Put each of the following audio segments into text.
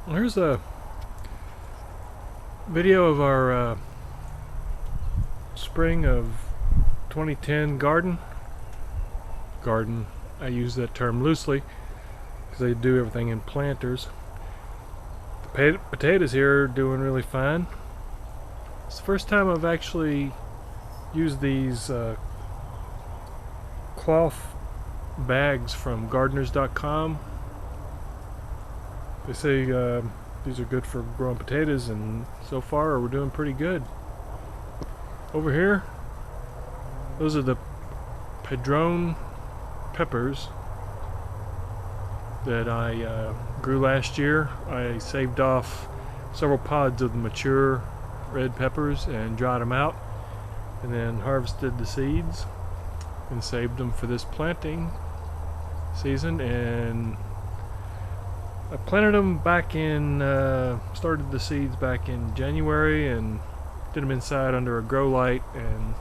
Here's a video of our spring of 2010 garden. I use that term loosely because they do everything in planters. The potatoes here are doing really fine. It's the first time I've actually used these cloth bags from gardeners.com. They say these are good for growing potatoes, and so far we're doing pretty good. Over here, those are the padron peppers that I grew last year. I saved off several pods of the mature red peppers and dried them out, and then harvested the seeds and saved them for this planting season. And I planted them back in, started the seeds back in January and did them inside under a grow light, and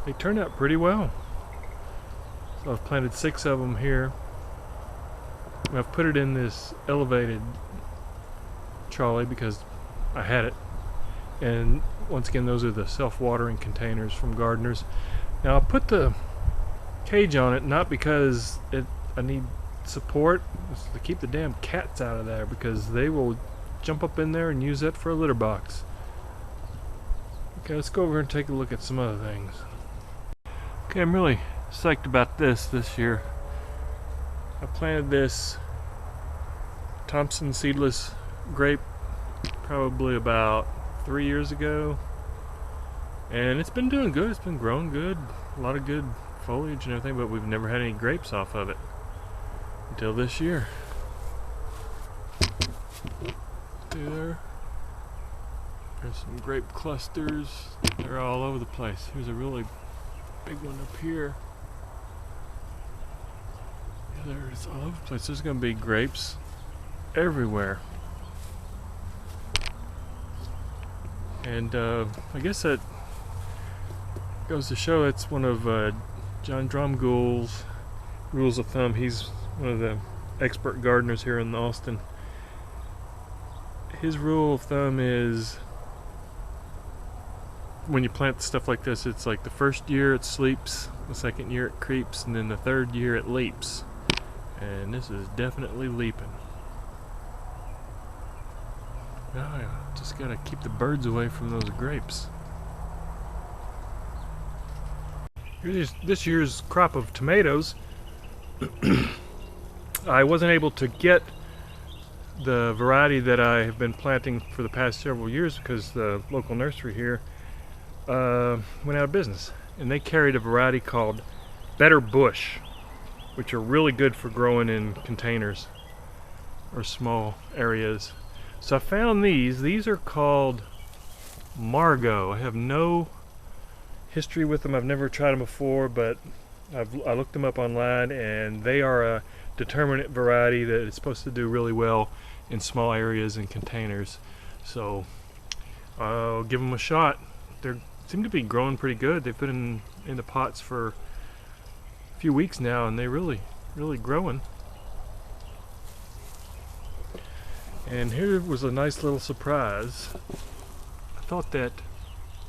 they turned out pretty well. So I've planted 6 of them here. And I've put it in this elevated trolley because I had it. And once again, those are the self-watering containers from Gardeners. Now I put the cage on it not because I need support, it's to keep the damn cats out of there, because they will jump up in there and use it for a litter box. Okay, let's go over and take a look at some other things. Okay, I'm really psyched about this year. I planted this Thompson seedless grape probably about 3 years ago, and it's been doing good. It's been growing good, a lot of good foliage and everything, but we've never had any grapes off of it until this year. There's some grape clusters. They're all over the place. Here's a really big one up here. Yeah, there's all over the place. There's going to be grapes everywhere. And I guess that goes to show it's one of John Dromgoole's rules of thumb. He's one of the expert gardeners here in Austin. His rule of thumb is when you plant stuff like this, it's like the first year it sleeps, the second year it creeps, and then the third year it leaps. And this is definitely leaping. Oh yeah, just gotta keep the birds away from those grapes. Here's this year's crop of tomatoes. I wasn't able to get the variety that I have been planting for the past several years because the local nursery here went out of business, and they carried a variety called Better Bush, which are really good for growing in containers or small areas. So I found these are called Margot. I have no history with them. I've never tried them before, but I looked them up online, and they are a determinate variety that is supposed to do really well in small areas and containers. So I'll give them a shot. They seem to be growing pretty good. They've been in the pots for a few weeks now, and they're really growing. And here was a nice little surprise. I thought that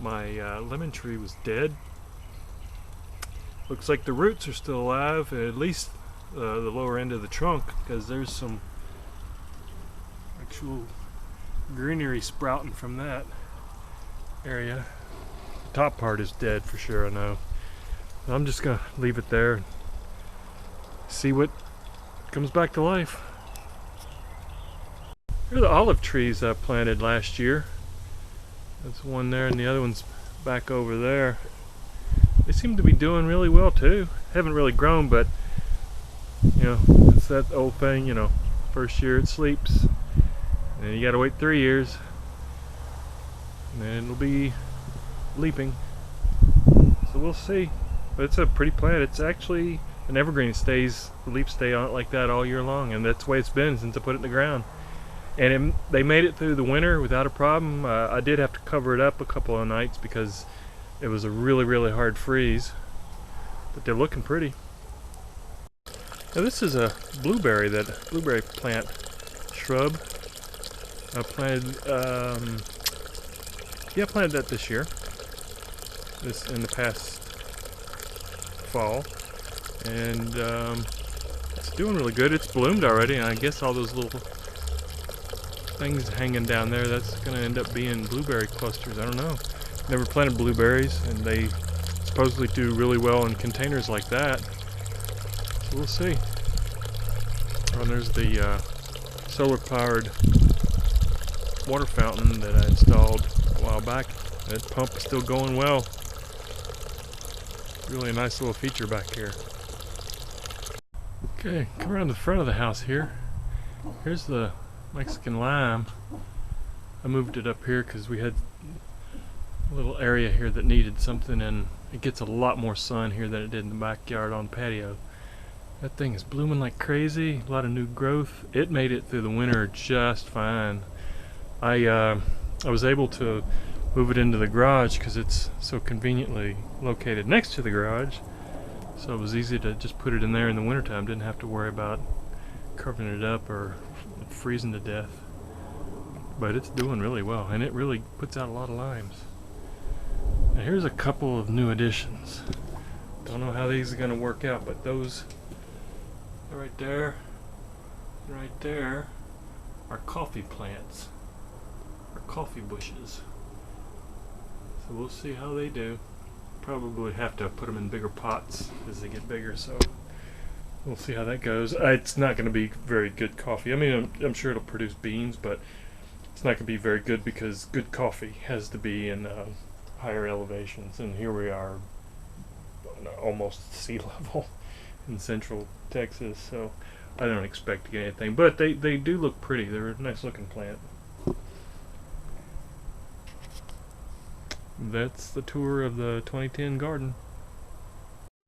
my lemon tree was dead. Looks like the roots are still alive, at least the lower end of the trunk, because there's some actual greenery sprouting from that area. The top part is dead for sure, I know. But I'm just gonna leave it there and see what comes back to life. Here are the olive trees I planted last year. That's one there, and the other one's back over there. They seem to be doing really well too. Haven't really grown, but you know, it's that old thing, you know, first year it sleeps, and then you gotta wait 3 years, and then it'll be leaping. So we'll see. But it's a pretty plant. It's actually an evergreen. It stays, the leaves stay on it like that all year long, and that's the way it's been since I put it in the ground. And they made it through the winter without a problem. I did have to cover it up a couple of nights because it was a really hard freeze, but they're looking pretty. Now this is a blueberry plant shrub. I planted, I planted that this year. This in the past fall, and it's doing really good. It's bloomed already, and I guess all those little things hanging down there, that's going to end up being blueberry clusters. I don't know. Never planted blueberries, and they supposedly do really well in containers like that. So we'll see. Oh, and there's the solar-powered water fountain that I installed a while back. That pump is still going well. Really a nice little feature back here. Okay, come around the front of the house here. Here's the Mexican lime. I moved it up here because we had a little area here that needed something, and it gets a lot more sun here than it did in the backyard on patio. That thing is blooming like crazy, a lot of new growth. It made it through the winter just fine. I was able to move it into the garage because it's so conveniently located next to the garage, so it was easy to just put it in there in the wintertime. Didn't have to worry about covering it up or freezing to death. But it's doing really well, and it really puts out a lot of limes. Now here's a couple of new additions. Don't know how these are going to work out, but those right there are coffee plants, or coffee bushes. So we'll see how they do. Probably have to put them in bigger pots as they get bigger, so we'll see how that goes. It's not going to be very good coffee. I mean, I'm sure it'll produce beans, but it's not going to be very good because good coffee has to be in higher elevations, and here we are almost sea level in central Texas, so I don't expect to get anything, but they do look pretty. They're a nice looking plant. That's the tour of the 2010 garden.